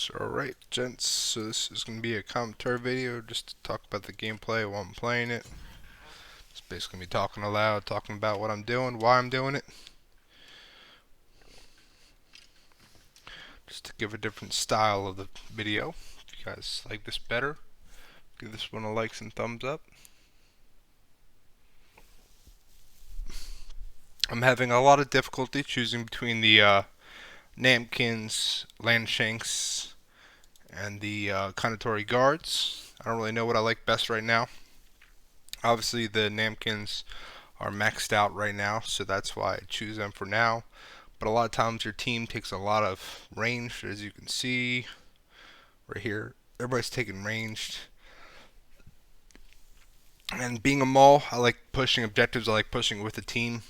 Alright, gents, so this is going to be a commentary video just to talk about the gameplay while I'm playing it. It's basically me talking aloud, talking about what I'm doing, why I'm doing it. Just to give a different style of the video. If you guys like this better, give this one a likes and thumbs up. I'm having a lot of difficulty choosing between the Namkins, Landshanks, and the Conqueror guards. I don't really know what I like best right now. Obviously, the Namkins are maxed out right now, so that's why I choose them for now. But a lot of times your team takes a lot of range, as you can see right here. Everybody's taking ranged. And being a Maul, I like pushing objectives. I like pushing with the team.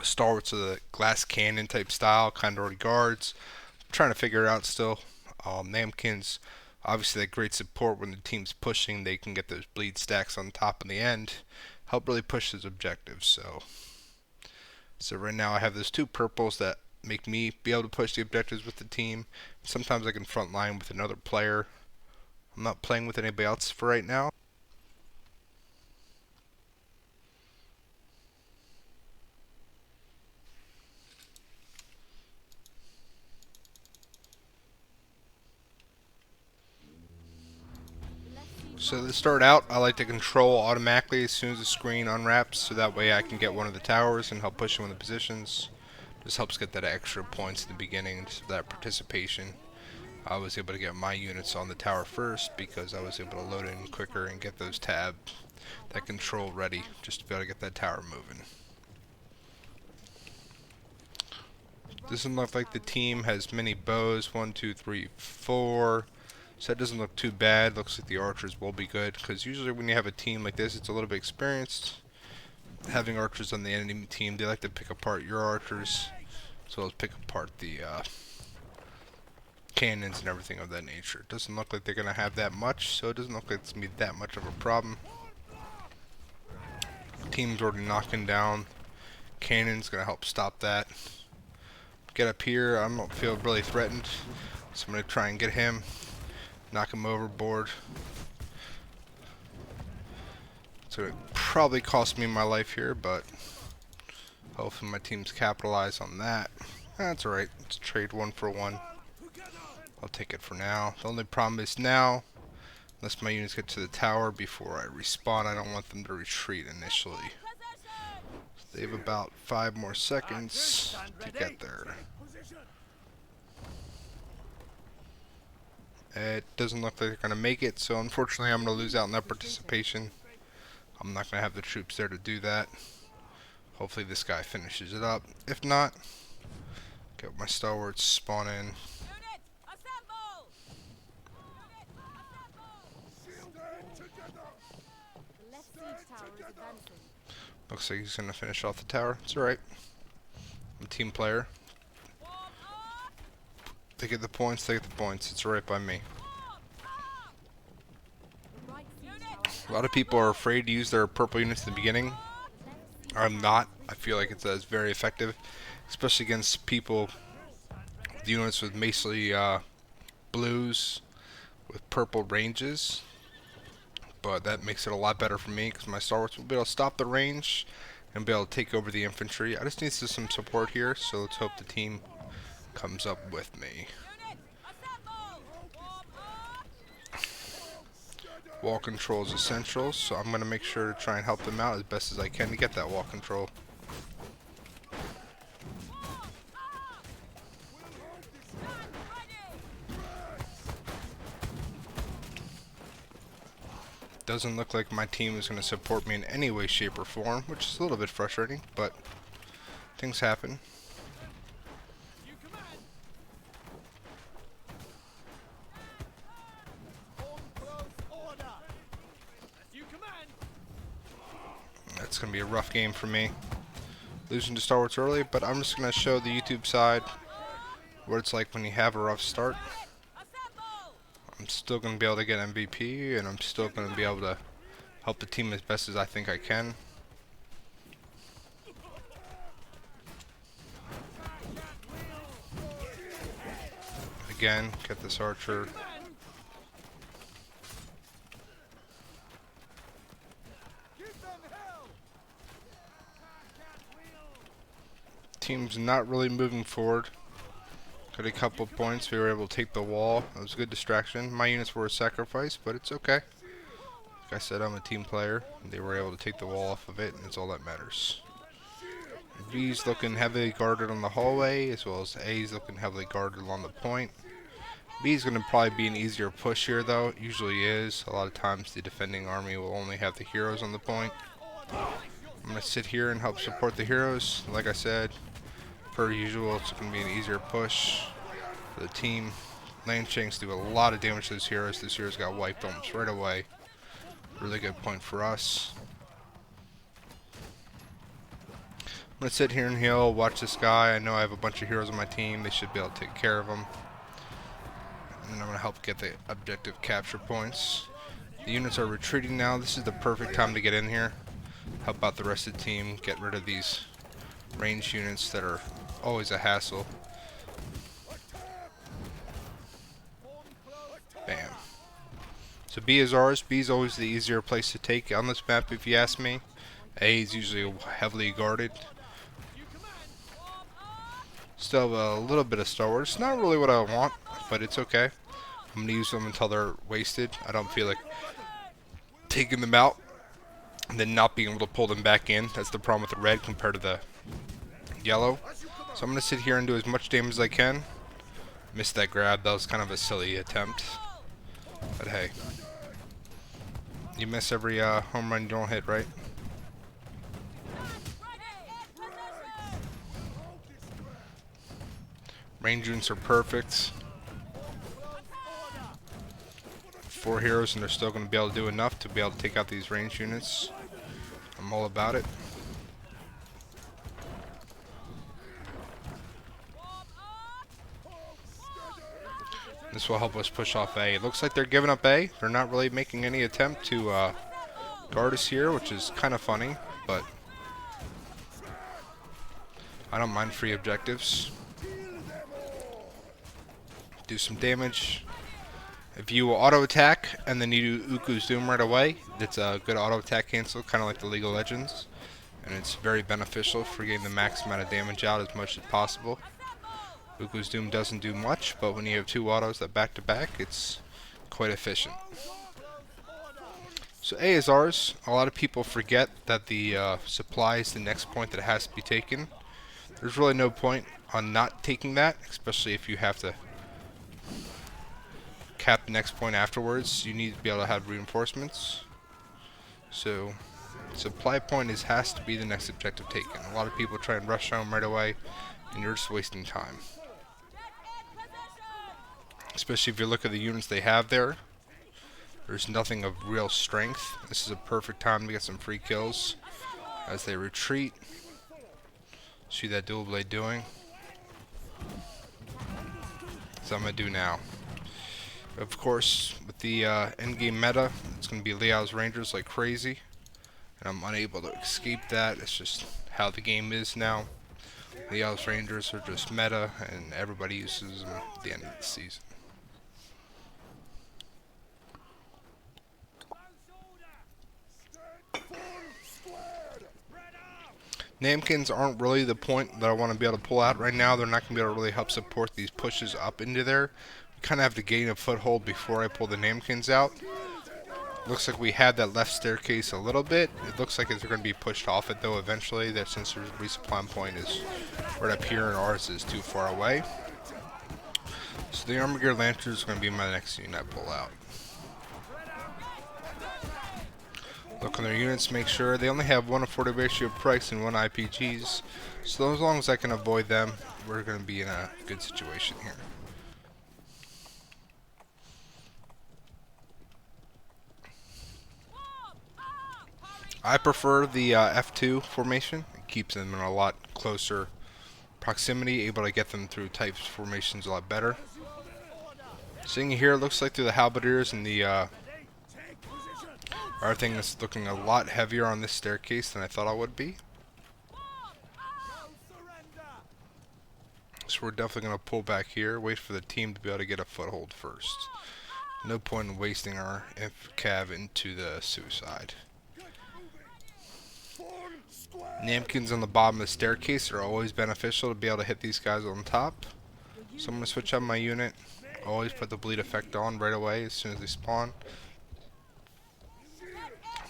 Stalwarts of the glass cannon type style, kind of already guards. I'm trying to figure it out still. Namkins, obviously, that great support when the team's pushing. They can get those bleed stacks on top in the end. Help really push those objectives. So right now I have those two purples that make me be able to push the objectives with the team. Sometimes I can front line with another player. I'm not playing with anybody else for right now. So to start out, I like to control automatically as soon as the screen unwraps, so that way I can get one of the towers and help push one of the positions. Just helps get that extra points in the beginning, just that participation. I was able to get my units on the tower first because I was able to load in quicker and get those tabs, that control ready, just to be able to get that tower moving. Doesn't look like the team has many bows. 1, 2, 3, 4. So that doesn't look too bad. Looks like the archers will be good, because usually when you have a team like this, it's a little bit experienced. Having archers on the enemy team, they like to pick apart your archers, as well as pick apart the cannons and everything of that nature. It doesn't look like they're going to have that much, so it doesn't look like it's going to be that much of a problem. Team's already knocking down cannons, going to help stop that. Get up here, I don't feel really threatened, so I'm going to try and get him. Knock him overboard. It's going to probably cost me my life here, but hopefully my team's capitalize on that. That's alright. Let's trade 1 for 1. I'll take it for now. The only problem is now, unless my units get to the tower before I respawn, I don't want them to retreat initially. They have about 5 more seconds to get there. It doesn't look like they're going to make it, so unfortunately I'm going to lose out on that participation. I'm not going to have the troops there to do that. Hopefully this guy finishes it up. If not, get my stalwarts spawn in. Looks like he's going to finish off the tower. It's alright. I'm a team player. They get the points, they get the points. It's alright by me. A lot of people are afraid to use their purple units in the beginning. I'm not. I feel like it's very effective, especially against people with units with mostly blues with purple ranges. But that makes it a lot better for me because my stalwarts will be able to stop the range and be able to take over the infantry. I just need some support here, so let's hope the team comes up with me. Wall control is essential, so I'm going to make sure to try and help them out as best as I can to get that wall control. Doesn't look like my team is going to support me in any way, shape, or form, which is a little bit frustrating, but things happen. That's going to be a rough game for me. Losing to Star Wars early, but I'm just going to show the YouTube side what it's like when you have a rough start. I'm still going to be able to get MVP, and I'm still going to be able to help the team as best as I think I can. again. Get this archer. Team's not really moving forward. Got a couple points. We were able to take the wall. That was a good distraction. My units were a sacrifice, but it's okay. Like I said, I'm a team player. They were able to take the wall off of it, and it's all that matters. B's looking heavily guarded on the hallway, as well as A's looking heavily guarded along the point. B's going to probably be an easier push here, though. It usually is. A lot of times the defending army will only have the heroes on the point. I'm going to sit here and help support the heroes. Like I said, per usual, it's going to be an easier push for the team. Land Shanks do a lot of damage to those heroes. This heroes got wiped almost right away. Really good point for us. I'm going to sit here and heal, watch this guy. I know I have a bunch of heroes on my team. They should be able to take care of them. And then I'm going to help get the objective capture points. The units are retreating now. This is the perfect time to get in here. Help out the rest of the team. Get rid of these ranged units that are always a hassle. Bam. So B is ours. B is always the easier place to take on this map if you ask me. A is usually heavily guarded. Still have a little bit of Star Wars. Not really what I want, but it's okay. I'm going to use them until they're wasted. I don't feel like taking them out and then not being able to pull them back in. That's the problem with the red compared to the yellow. So I'm going to sit here and do as much damage as I can. Missed that grab. That was kind of a silly attempt. But hey. You miss every home run you don't hit, right? Range units are perfect. 4 heroes and they're still going to be able to do enough to be able to take out these range units. I'm all about it. This will help us push off A. It looks like they're giving up A. They're not really making any attempt to guard us here, which is kind of funny, but I don't mind free objectives. Do some damage. If you auto attack and then you do Uku's Doom right away, it's a good auto attack cancel, kind of like the League of Legends, and it's very beneficial for getting the max amount of damage out as much as possible. Uku's Doom doesn't do much, but when you have 2 autos that back to back, it's quite efficient. So A is ours. A lot of people forget that the supply is the next point that has to be taken. There's really no point on not taking that, especially if you have to cap the next point afterwards. You need to be able to have reinforcements. So supply point has to be the next objective taken. A lot of people try and rush home right away, and you're just wasting time. Especially if you look at the units they have there. There's nothing of real strength. This is a perfect time to get some free kills as they retreat. See that dual blade doing. So I'm going to do now. Of course, with the endgame meta, it's going to be Liao's Rangers like crazy. And I'm unable to escape that. It's just how the game is now. Liao's Rangers are just meta, and everybody uses them at the end of the season. Namkins aren't really the point that I want to be able to pull out right now. They're not going to be able to really help support these pushes up into there. We kind of have to gain a foothold before I pull the Namkins out. Looks like we had that left staircase a little bit. It looks like it's going to be pushed off it though eventually. That since their resupply point is right up here and ours is too far away. So the Armor Gear Lancer is going to be my next unit I pull out. Look on their units, make sure they only have 1:40 ratio price and 1 IPGs. So as long as I can avoid them, we're going to be in a good situation here. I prefer the F2 formation. It keeps them in a lot closer proximity, able to get them through types formations a lot better. Seeing here, it looks like through the halberdiers and the everything is looking a lot heavier on this staircase than I thought it would be. So we're definitely going to pull back here, wait for the team to be able to get a foothold first. No point in wasting our cav into the suicide. Namkins on the bottom of the staircase are always beneficial to be able to hit these guys on top. So I'm going to switch out my unit. Always put the bleed effect on right away as soon as they spawn,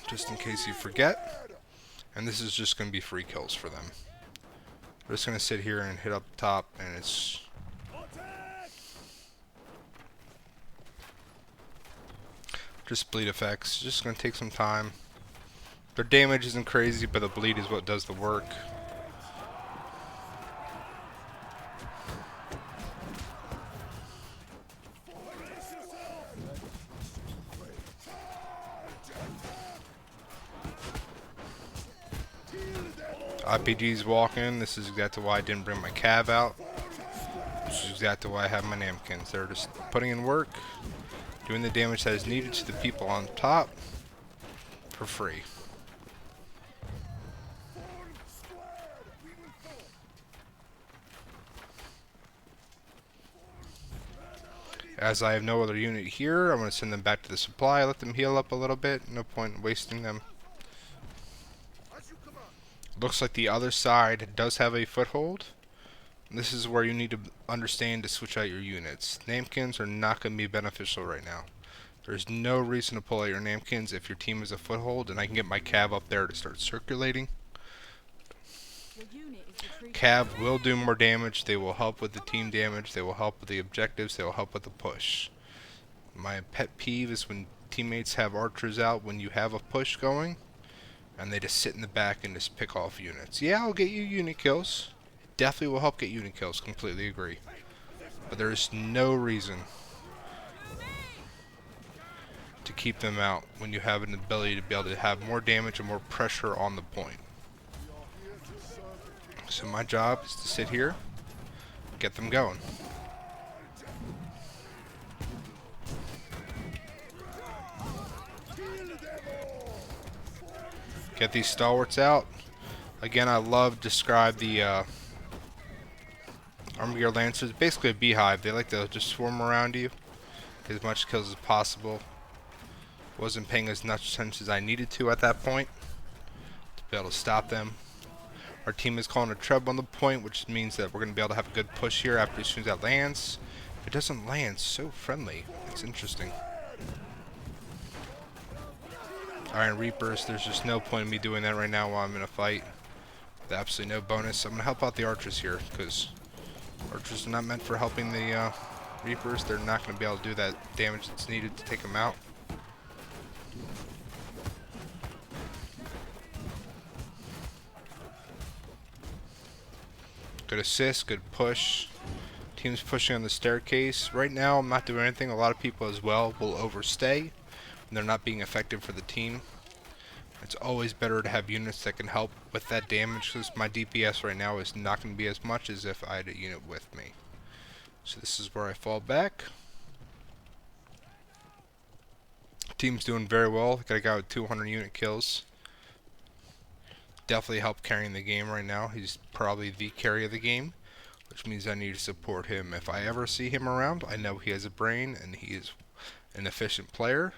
just in case you forget. And this is just going to be free kills for them. We're just going to sit here and hit up top, and it's just bleed effects. Just going to take some time. Their damage isn't crazy, but the bleed is what does the work. IPG's walking. This is exactly why I didn't bring my cav out. This is exactly why I have my Namkins. They're just putting in work, doing the damage that is needed to the people on top for free. As I have no other unit here, I'm going to send them back to the supply, let them heal up a little bit. No point in wasting them. Looks like the other side does have a foothold. This is where you need to understand to switch out your units. Namkins are not going to be beneficial right now. There's no reason to pull out your Namkins if your team is a foothold, and I can get my cav up there to start circulating. Cav will do more damage. They will help with the team damage. They will help with the objectives. They will help with the push. My pet peeve is when teammates have archers out when you have a push going, and they just sit in the back and just pick off units. Yeah, I'll get you unit kills. Definitely will help get unit kills. Completely agree. But there's no reason to keep them out when you have an ability to be able to have more damage and more pressure on the point. So my job is to sit here, get them going. Get these stalwarts out. Again, I love to describe the Armor Gear Lancers. Basically a beehive. They like to just swarm around you, get as much kills as possible. Wasn't paying as much attention as I needed to at that point to be able to stop them. Our team is calling a treb on the point, which means that we're going to be able to have a good push here after as soon as that lands. If it doesn't land, so friendly. It's interesting. Iron Reapers, there's just no point in me doing that right now while I'm in a fight. With absolutely no bonus. I'm going to help out the archers here, because archers are not meant for helping the Reapers. They're not going to be able to do that damage that's needed to take them out. Good assist, good push. Team's pushing on the staircase. Right now, I'm not doing anything. A lot of people as well will overstay, and they're not being effective for the team. It's always better to have units that can help with that damage, because my DPS right now is not going to be as much as if I had a unit with me. So this is where I fall back. Team's doing very well. Got a guy with 200 unit kills. Definitely help carrying the game right now. He's probably the carry of the game, which means I need to support him. If I ever see him around, I know he has a brain and he is an efficient player,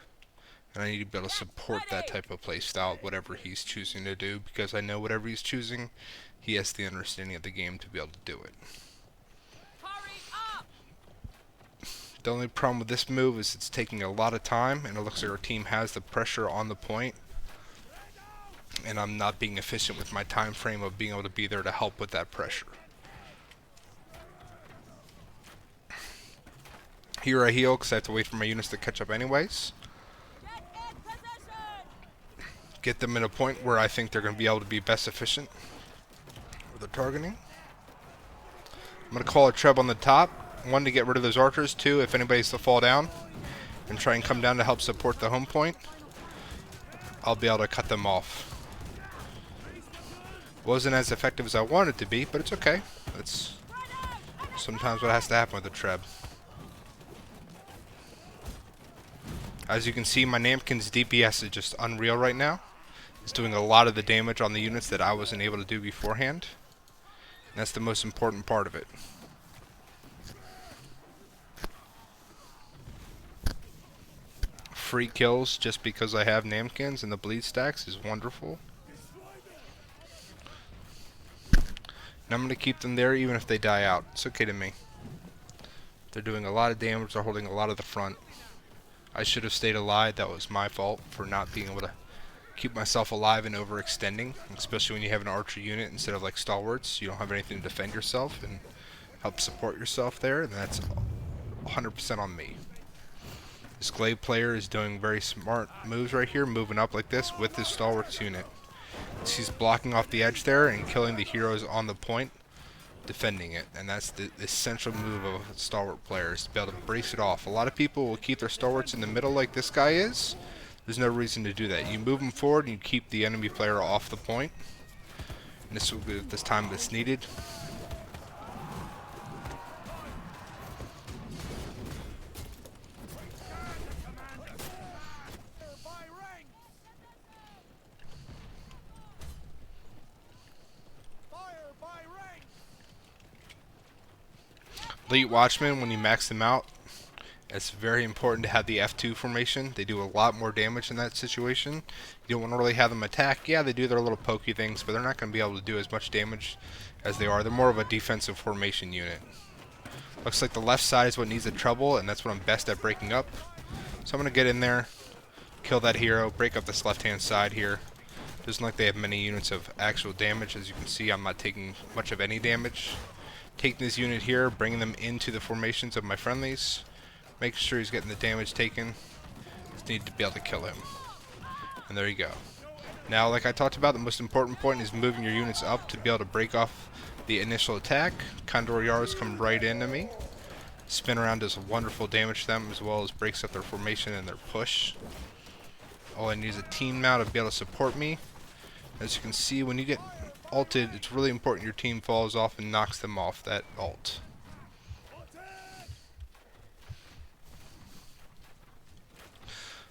and I need to be able to support that type of play style, whatever he's choosing to do, because I know whatever he's choosing, he has the understanding of the game to be able to do it. The only problem with this move is it's taking a lot of time, and it looks like our team has the pressure on the point, and I'm not being efficient with my time frame of being able to be there to help with that pressure. Here I heal because I have to wait for my units to catch up anyways. Get them in a point where I think they're going to be able to be best efficient with their targeting. I'm going to call a treb on the top. One, to get rid of those archers. Two, if anybody's to fall down and try and come down to help support the home point, I'll be able to cut them off. Wasn't as effective as I wanted to be, but it's okay. That's sometimes what has to happen with the treb. As you can see, my Namkin's DPS is just unreal right now. It's doing a lot of the damage on the units that I wasn't able to do beforehand. And that's the most important part of it. free kills just because I have Namkins and the bleed stacks is wonderful. And I'm going to keep them there even if they die out. It's okay to me. They're doing a lot of damage. They're holding a lot of the front. I should have stayed alive. That was my fault for not being able to keep myself alive and overextending. Especially when you have an archer unit instead of like stalwarts. You don't have anything to defend yourself and help support yourself there. And that's 100% on me. This glaive player is doing very smart moves right here. Moving up like this with his stalwarts unit. He's blocking off the edge there and killing the heroes on the point, defending it, and that's the essential move of a stalwart player, is to be able to brace it off. A lot of people will keep their stalwarts in the middle like this guy is. There's no reason to do that. You move them forward and you keep the enemy player off the point, and this will be at this time that's needed. Elite Watchmen, when you max them out, it's very important to have the F2 formation. They do a lot more damage in that situation. You don't want to really have them attack. Yeah, they do their little pokey things, but they're not going to be able to do as much damage as they are. They're more of a defensive formation unit. Looks like the left side is what needs the trouble, and that's what I'm best at breaking up. So I'm going to get in there, kill that hero, break up this left-hand side here. Doesn't look like they have many units of actual damage. As you can see, I'm not taking much of any damage. Taking this unit here, bringing them into the formations of my friendlies. Make sure he's getting the damage taken. Just need to be able to kill him. And there you go. Now, like I talked about, the most important point is moving your units up to be able to break off the initial attack. Conqueror Yars come right into me. Spin around does wonderful damage to them, as well as breaks up their formation and their push. All I need is a team now to be able to support me. As you can see, when you get ulted, it's really important your team falls off and knocks them off that ult.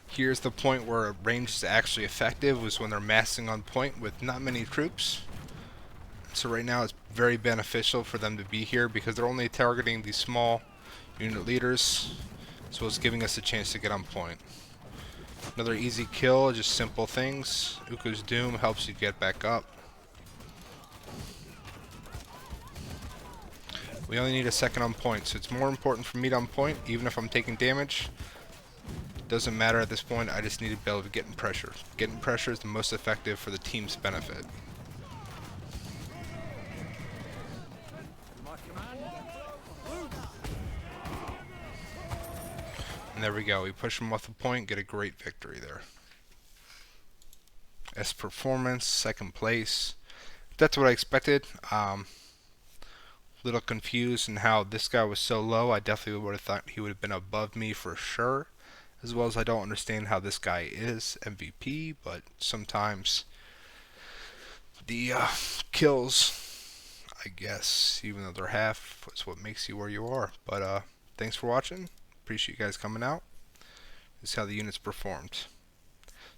Here's the point where range is actually effective, was when they're massing on point with not many troops. So right now it's very beneficial for them to be here because they're only targeting these small unit leaders, so it's giving us a chance to get on point. Another easy kill, just simple things. Uku's Doom helps you get back up. We only need a second on point, so it's more important for me to on point, even if I'm taking damage. Doesn't matter at this point, I just need to be able to get in pressure. Getting pressure is the most effective for the team's benefit. And there we go, we push them off the point, get a great victory there. S performance, second place. That's what I expected. Little confused in how this guy was so low. I definitely would have thought he would have been above me for sure. As well as I don't understand how this guy is MVP, but sometimes the kills, I guess, even though they're half, is what makes you where you are. But thanks for watching. Appreciate you guys coming out. This is how the units performed.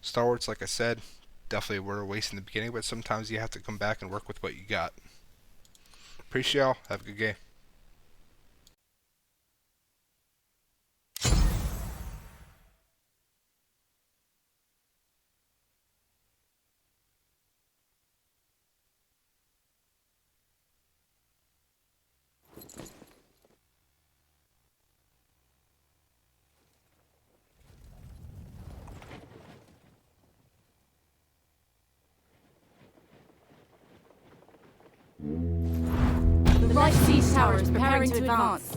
Stalwarts, like I said, definitely were a waste in the beginning, but sometimes you have to come back and work with what you got. Appreciate y'all. Have a good game. The right siege tower is preparing to advance.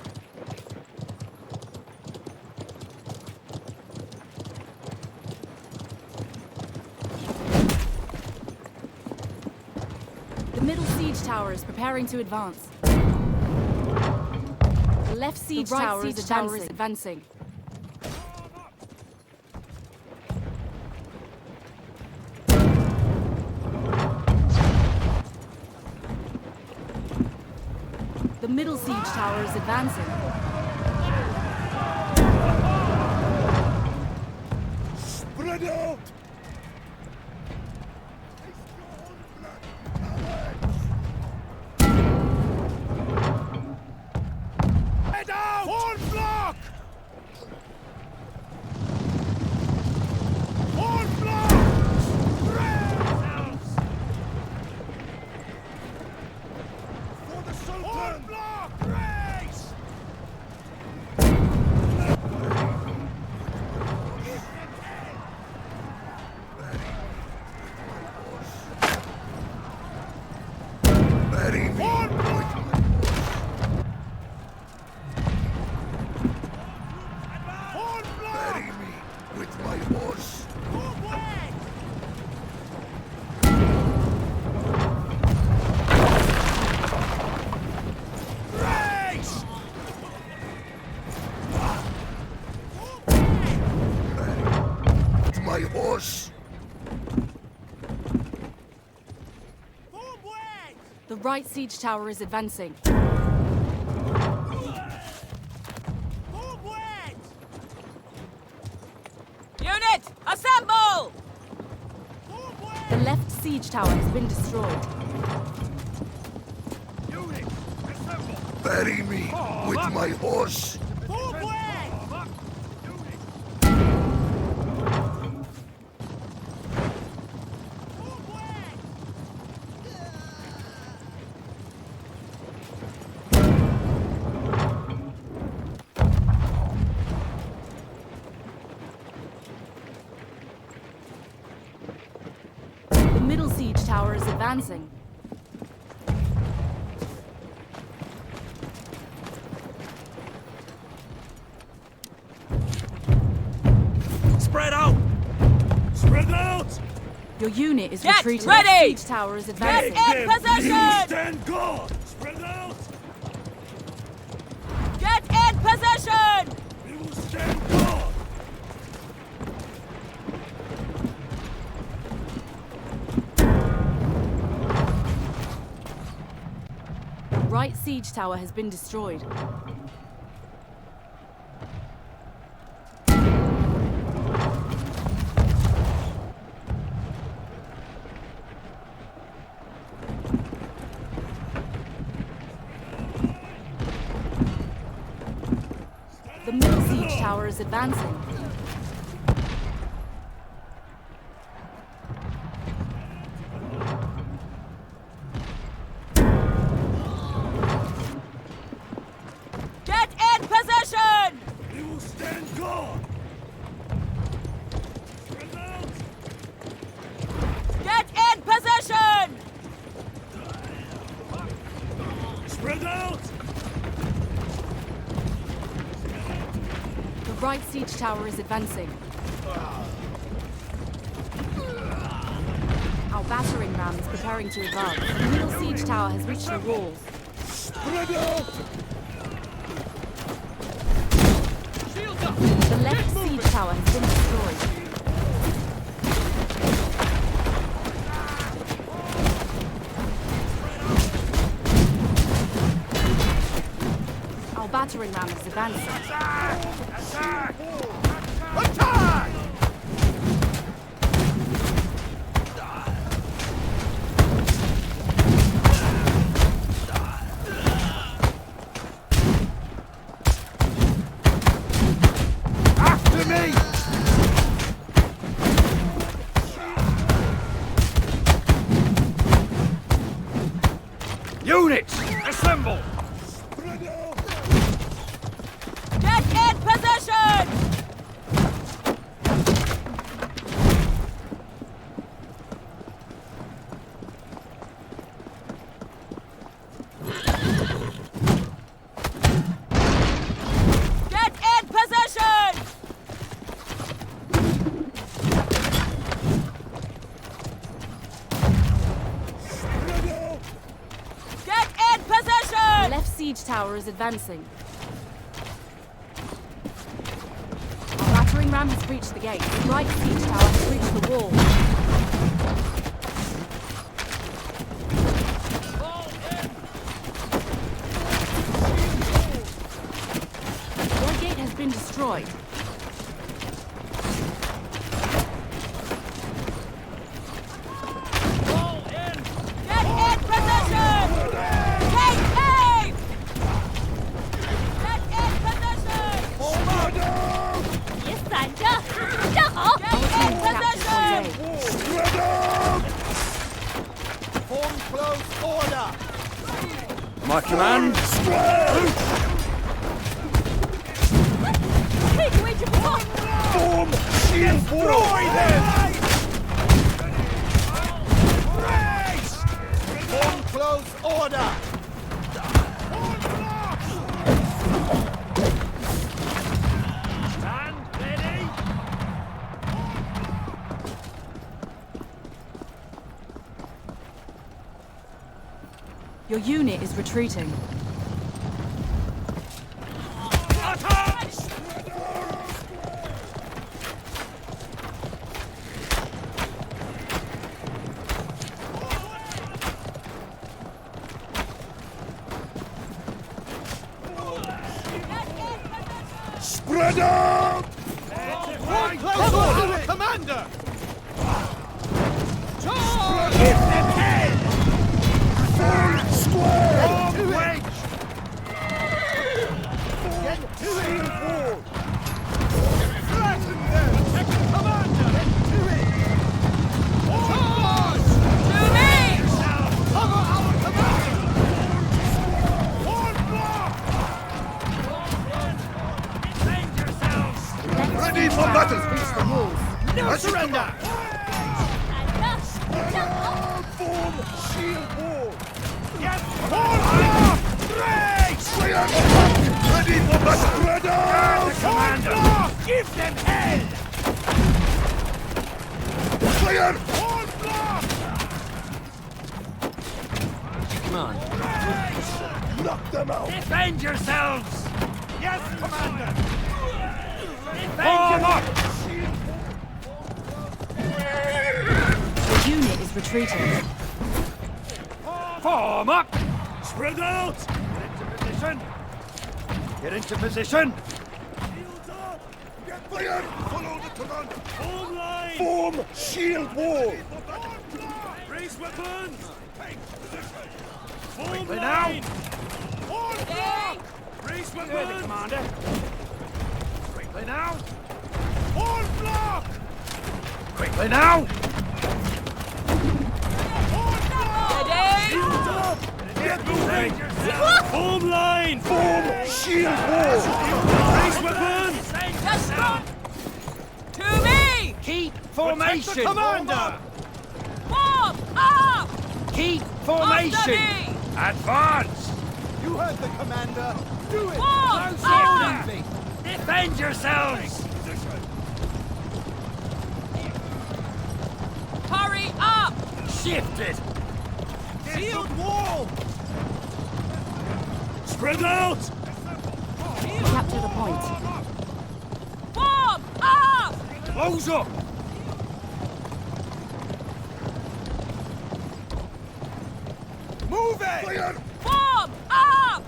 The middle siege tower is preparing to advance. The left siege tower is advancing. The middle siege tower is advancing. Spread out! Head out! Horn block! horse! The right siege tower is advancing. Unit, assemble! The left siege tower has been destroyed. Bury me with my horse! The middle siege tower is advancing. Spread out! Spread out! Your unit is Get retreating. ready! The siege tower is Get advancing. in possession! Stand guard! Spread out! Get in possession! We will stand guard! Right siege tower has been destroyed. The middle siege tower is advancing. Get in possession! We will stand guard! Spread out! Get in possession! Spread out! The right siege tower is advancing. Our battering ram is preparing to advance. The middle siege tower has reached the walls. Spread out! The left siege tower has been destroyed. Our battering ram is advancing. Attack! Attack! After me! Units, assemble! Get in possession! Get in possession! Get in The possession! left siege tower is advancing. Our battering ram has breached the gate. The right siege tower has reached the wall. Their gate has been destroyed. Get in possession! Take aim! Get in possession! 别散着，站好！ Get in possession! Spread out! Form close order! My command, spread! 退出位置不错。 Form shield destroy them! Form close order! Stand ready! Your unit is retreating. Attack! Spread out! Cover our commander! Charge! Give them hell! Full square! Long wedge! Get to it! Wall! Flatten them! Protect the commander! Get to it! Charge! To me! Cover our commander! One block! Defend yourselves! Ready for battle! Reach the walls. No surrender! 闪着，正好。 Form shield wall! Yes! One block! Race! Ready for battle! Spread out! Commander! Give them hell! Fire! One block! Command. Knock them out! Defend yourselves! Yes, Commander! Defend yourselves! The unit is retreating. Form up! Spread out! Get into position! Get into position! Shields up! Get fire! Follow the commander! Form line! Form shield wall! Raise weapons! Take position! Form Quickly line! One block! Raise Good, weapons! Commander! Quickly now! One block! Quickly now! One block! Shields up! Get moving! Form line! Form shield wall! Raise weapons! Just run! To me! Keep formation! Protect the commander! Form up! Keep formation! Advance! You heard the commander! Do it! Form No up! leaving! Defend yourselves! Hurry up! Shifted! Shield wall! Spread out! Capture the point. Form up! Close up! Move it! Fire! Form up!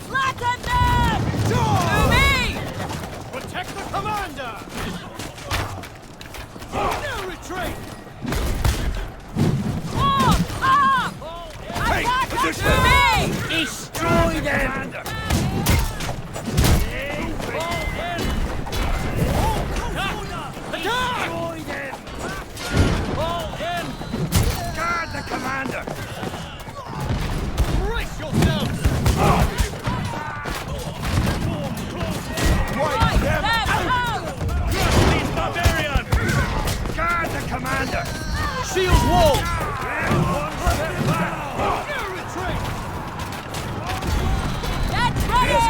Flatten them! To me! Protect the commander! No retreat! Form up! Take Attack position! to me! Destroy them! Destroy them! Fall in! Guard the commander! Brace yourselves! Wipe them out! These barbarians! Guard the commander! Shield wall! No retreat! Get ready! Yes,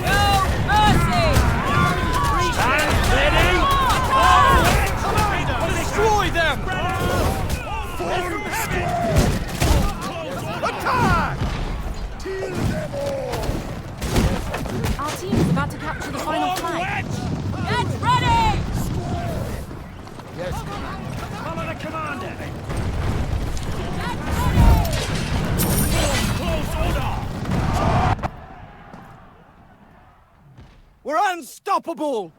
No mercy! Stand ready! Commander! Destroy them! Attack! Kill them all! Our team is about to capture the final flag. Get ready! Yes, Follow the commander! Get ready! close order! We're unstoppable!